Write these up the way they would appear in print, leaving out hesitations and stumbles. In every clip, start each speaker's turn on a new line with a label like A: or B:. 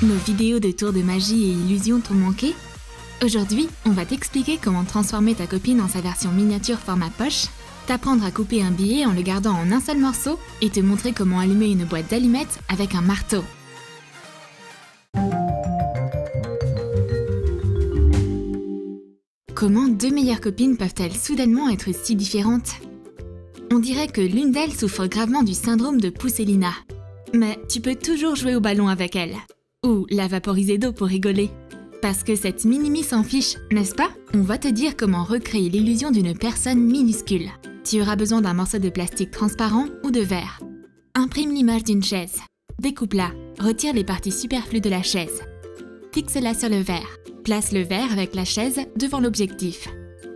A: Nos vidéos de tours de magie et illusions t'ont manqué? Aujourd'hui, on va t'expliquer comment transformer ta copine en sa version miniature format poche, t'apprendre à couper un billet en le gardant en un seul morceau et te montrer comment allumer une boîte d'allumettes avec un marteau. Comment deux meilleures copines peuvent-elles soudainement être si différentes? On dirait que l'une d'elles souffre gravement du syndrome de Pousselina. Mais tu peux toujours jouer au ballon avec elle. Ou la vaporiser d'eau pour rigoler. Parce que cette mini-mi s'en fiche, n'est-ce pas? On va te dire comment recréer l'illusion d'une personne minuscule. Tu auras besoin d'un morceau de plastique transparent ou de verre. Imprime l'image d'une chaise. Découpe-la. Retire les parties superflues de la chaise. Fixe-la sur le verre. Place le verre avec la chaise devant l'objectif.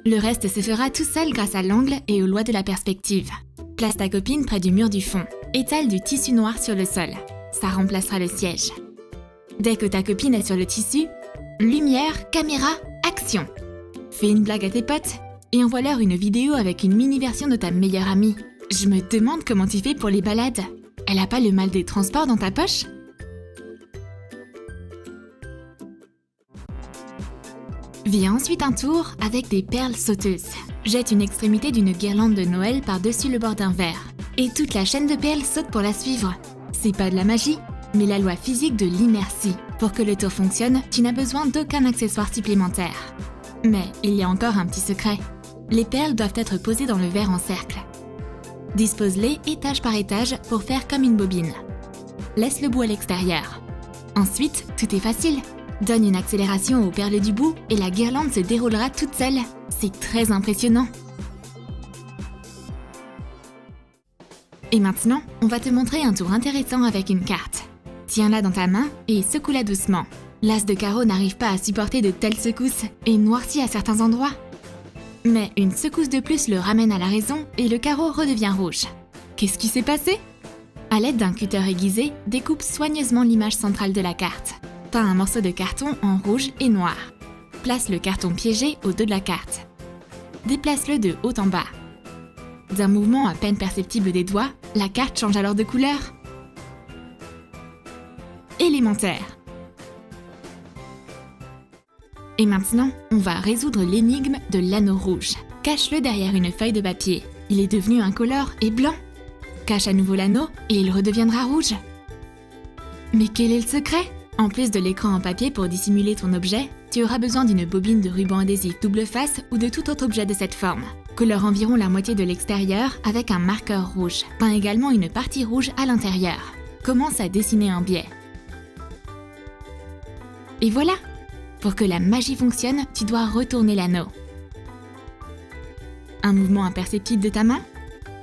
A: Le reste se fera tout seul grâce à l'angle et aux lois de la perspective. Place ta copine près du mur du fond. Étale du tissu noir sur le sol. Ça remplacera le siège. Dès que ta copine est sur le tissu, lumière, caméra, action! Fais une blague à tes potes et envoie-leur une vidéo avec une mini-version de ta meilleure amie. Je me demande comment tu fais pour les balades. Elle a pas le mal des transports dans ta poche? Viens ensuite un tour avec des perles sauteuses. Jette une extrémité d'une guirlande de Noël par-dessus le bord d'un verre. Et toute la chaîne de perles saute pour la suivre. C'est pas de la magie, mais la loi physique de l'inertie. Pour que le tour fonctionne, tu n'as besoin d'aucun accessoire supplémentaire. Mais il y a encore un petit secret. Les perles doivent être posées dans le verre en cercle. Dispose-les étage par étage pour faire comme une bobine. Laisse le bout à l'extérieur. Ensuite, tout est facile. Donne une accélération aux perles du bout et la guirlande se déroulera toute seule. C'est très impressionnant. Et maintenant, on va te montrer un tour intéressant avec une carte. Tiens-la dans ta main et secoue-la doucement. L'as de carreau n'arrive pas à supporter de telles secousses et noircit à certains endroits. Mais une secousse de plus le ramène à la raison et le carreau redevient rouge. Qu'est-ce qui s'est passé? À l'aide d'un cutter aiguisé, découpe soigneusement l'image centrale de la carte. Peins un morceau de carton en rouge et noir. Place le carton piégé au dos de la carte. Déplace-le de haut en bas. D'un mouvement à peine perceptible des doigts, la carte change alors de couleur. Élémentaire. Et maintenant, on va résoudre l'énigme de l'anneau rouge. Cache-le derrière une feuille de papier. Il est devenu incolore et blanc. Cache à nouveau l'anneau et il redeviendra rouge. Mais quel est le secret? En plus de l'écran en papier pour dissimuler ton objet, tu auras besoin d'une bobine de ruban adhésif double face ou de tout autre objet de cette forme. Colore environ la moitié de l'extérieur avec un marqueur rouge. Peins également une partie rouge à l'intérieur. Commence à dessiner un biais. Et voilà! Pour que la magie fonctionne, tu dois retourner l'anneau. Un mouvement imperceptible de ta main,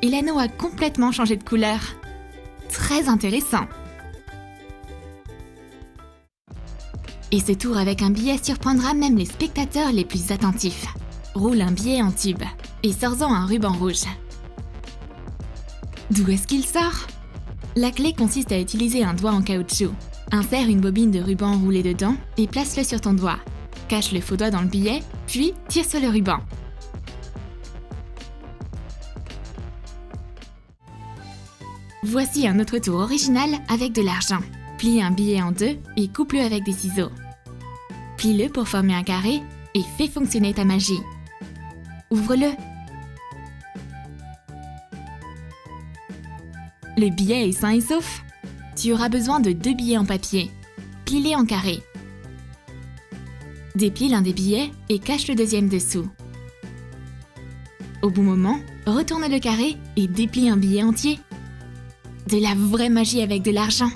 A: et l'anneau a complètement changé de couleur. Très intéressant! Et ce tour avec un billet surprendra même les spectateurs les plus attentifs. Roule un billet en tube et sors-en un ruban rouge. D'où est-ce qu'il sort? La clé consiste à utiliser un doigt en caoutchouc. Insère une bobine de ruban enroulée dedans et place-le sur ton doigt. Cache le faux doigt dans le billet, puis tire sur le ruban. Voici un autre tour original avec de l'argent. Plie un billet en deux et coupe-le avec des ciseaux. Plie-le pour former un carré et fais fonctionner ta magie. Ouvre-le. Le billet est sain et sauf. Tu auras besoin de 2 billets en papier. Plie-les en carré. Déplie l'un des billets et cache le deuxième dessous. Au bon moment, retourne le carré et déplie un billet entier. De la vraie magie avec de l'argent.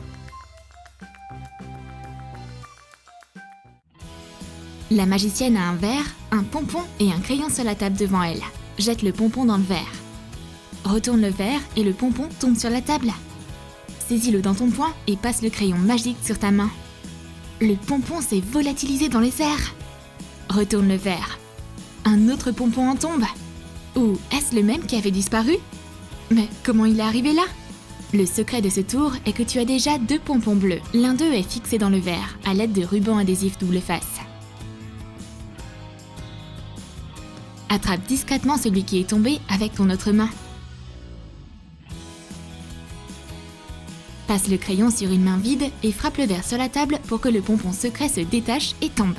A: La magicienne a un verre, un pompon et un crayon sur la table devant elle. Jette le pompon dans le verre. Retourne le verre et le pompon tombe sur la table. Saisis-le dans ton poing et passe le crayon magique sur ta main. Le pompon s'est volatilisé dans les airs. Retourne le verre. Un autre pompon en tombe. Ou est-ce le même qui avait disparu? Mais comment il est arrivé là? Le secret de ce tour est que tu as déjà 2 pompons bleus. L'un d'eux est fixé dans le verre à l'aide de rubans adhésifs double face. Attrape discrètement celui qui est tombé avec ton autre main. Passe le crayon sur une main vide et frappe le verre sur la table pour que le pompon secret se détache et tombe.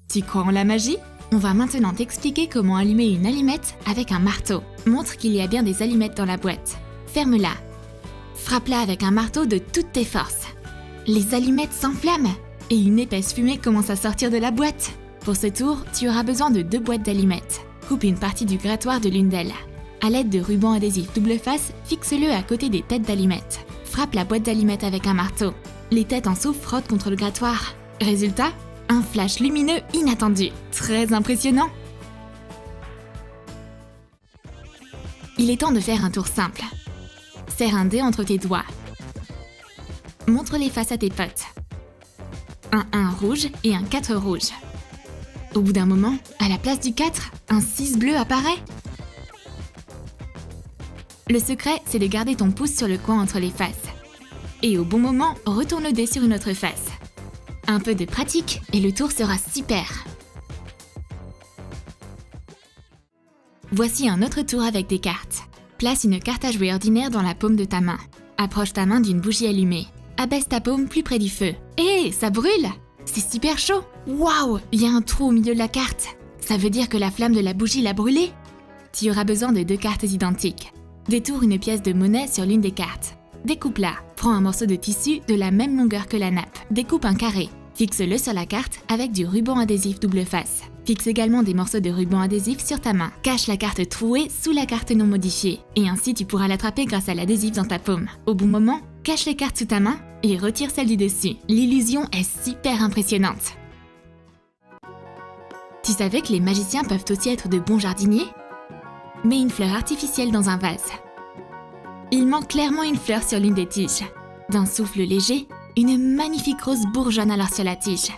A: Tu crois en la magie? On va maintenant t'expliquer comment allumer une allumette avec un marteau. Montre qu'il y a bien des allumettes dans la boîte. Ferme-la. Frappe-la avec un marteau de toutes tes forces. Les allumettes s'enflamment et une épaisse fumée commence à sortir de la boîte. Pour ce tour, tu auras besoin de 2 boîtes d'allumettes. Coupe une partie du grattoir de l'une d'elles. À l'aide de ruban adhésif double face, fixe-le à côté des têtes d'allumettes. Frappe la boîte d'allumettes avec un marteau. Les têtes en souffle frottent contre le grattoir. Résultat, un flash lumineux inattendu. Très impressionnant! Il est temps de faire un tour simple. Serre un dé entre tes doigts. Montre-les face à tes potes. Un 1 rouge et un 4 rouge. Au bout d'un moment, à la place du 4, un 6 bleu apparaît. Le secret, c'est de garder ton pouce sur le coin entre les faces. Et au bon moment, retourne le dé sur une autre face. Un peu de pratique et le tour sera super. Voici un autre tour avec des cartes. Place une carte à jouer ordinaire dans la paume de ta main. Approche ta main d'une bougie allumée. Abaisse ta paume plus près du feu. Hé, ça brûle! C'est super chaud! Waouh! Il y a un trou au milieu de la carte. Ça veut dire que la flamme de la bougie l'a brûlée? Tu auras besoin de 2 cartes identiques. Détourne une pièce de monnaie sur l'une des cartes. Découpe-la. Prends un morceau de tissu de la même longueur que la nappe. Découpe un carré. Fixe-le sur la carte avec du ruban adhésif double face. Fixe également des morceaux de ruban adhésif sur ta main. Cache la carte trouée sous la carte non modifiée. Et ainsi tu pourras l'attraper grâce à l'adhésif dans ta paume. Au bon moment, cache les cartes sous ta main et retire celle du dessus. L'illusion est super impressionnante. Tu savais que les magiciens peuvent aussi être de bons jardiniers? Mets une fleur artificielle dans un vase. Il manque clairement une fleur sur l'une des tiges. D'un souffle léger, une magnifique rose bourgeonne alors sur la tige.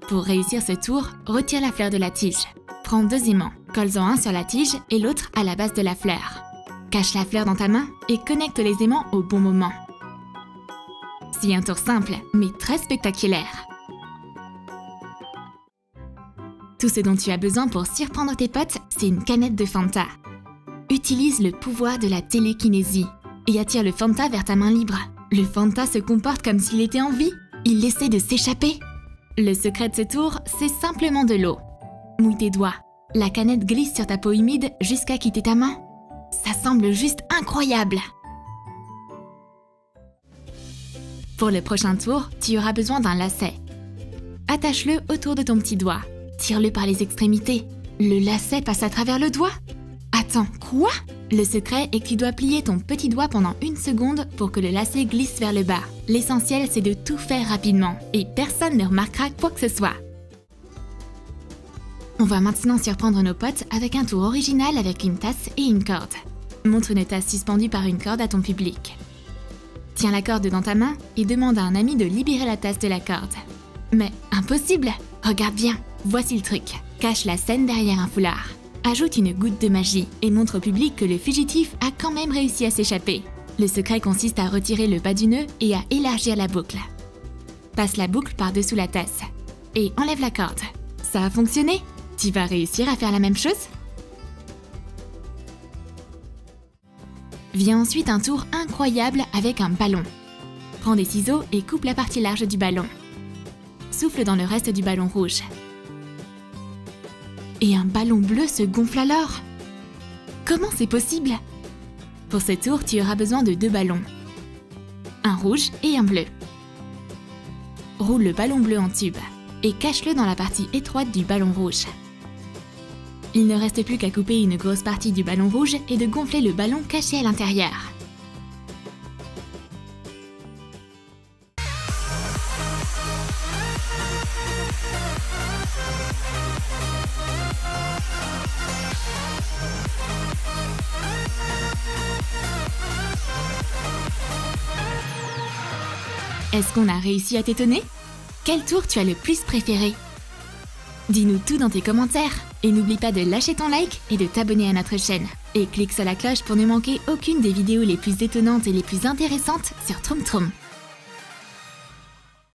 A: Pour réussir ce tour, retire la fleur de la tige. Prends 2 aimants, colle-en un sur la tige et l'autre à la base de la fleur. Cache la fleur dans ta main et connecte les aimants au bon moment. C'est un tour simple, mais très spectaculaire. Tout ce dont tu as besoin pour surprendre tes potes, c'est une canette de Fanta. Utilise le pouvoir de la télékinésie et attire le Fanta vers ta main libre. Le Fanta se comporte comme s'il était en vie. Il essaie de s'échapper. Le secret de ce tour, c'est simplement de l'eau. Mouille tes doigts. La canette glisse sur ta peau humide jusqu'à quitter ta main. Ça semble juste incroyable. Pour le prochain tour, tu auras besoin d'un lacet. Attache-le autour de ton petit doigt. Tire-le par les extrémités. Le lacet passe à travers le doigt. Attends, quoi? Le secret est que tu dois plier ton petit doigt pendant 1 seconde pour que le lacet glisse vers le bas. L'essentiel, c'est de tout faire rapidement et personne ne remarquera quoi que ce soit. On va maintenant surprendre nos potes avec un tour original avec une tasse et une corde. Montre une tasse suspendue par une corde à ton public. Tiens la corde dans ta main et demande à un ami de libérer la tasse de la corde. Mais impossible! Regarde bien, voici le truc. Cache la scène derrière un foulard. Ajoute une goutte de magie et montre au public que le fugitif a quand même réussi à s'échapper. Le secret consiste à retirer le bas du nœud et à élargir la boucle. Passe la boucle par-dessous la tasse et enlève la corde. Ça a fonctionné? Tu vas réussir à faire la même chose? Vient ensuite un tour incroyable avec un ballon. Prends des ciseaux et coupe la partie large du ballon. Souffle dans le reste du ballon rouge. Et un ballon bleu se gonfle alors. Comment c'est possible? Pour ce tour, tu auras besoin de 2 ballons. Un rouge et un bleu. Roule le ballon bleu en tube et cache-le dans la partie étroite du ballon rouge. Il ne reste plus qu'à couper une grosse partie du ballon rouge et de gonfler le ballon caché à l'intérieur. Est-ce qu'on a réussi à t'étonner? Quel tour tu as le plus préféré? Dis-nous tout dans tes commentaires et n'oublie pas de lâcher ton like et de t'abonner à notre chaîne. Et clique sur la cloche pour ne manquer aucune des vidéos les plus étonnantes et les plus intéressantes sur Troom Troom.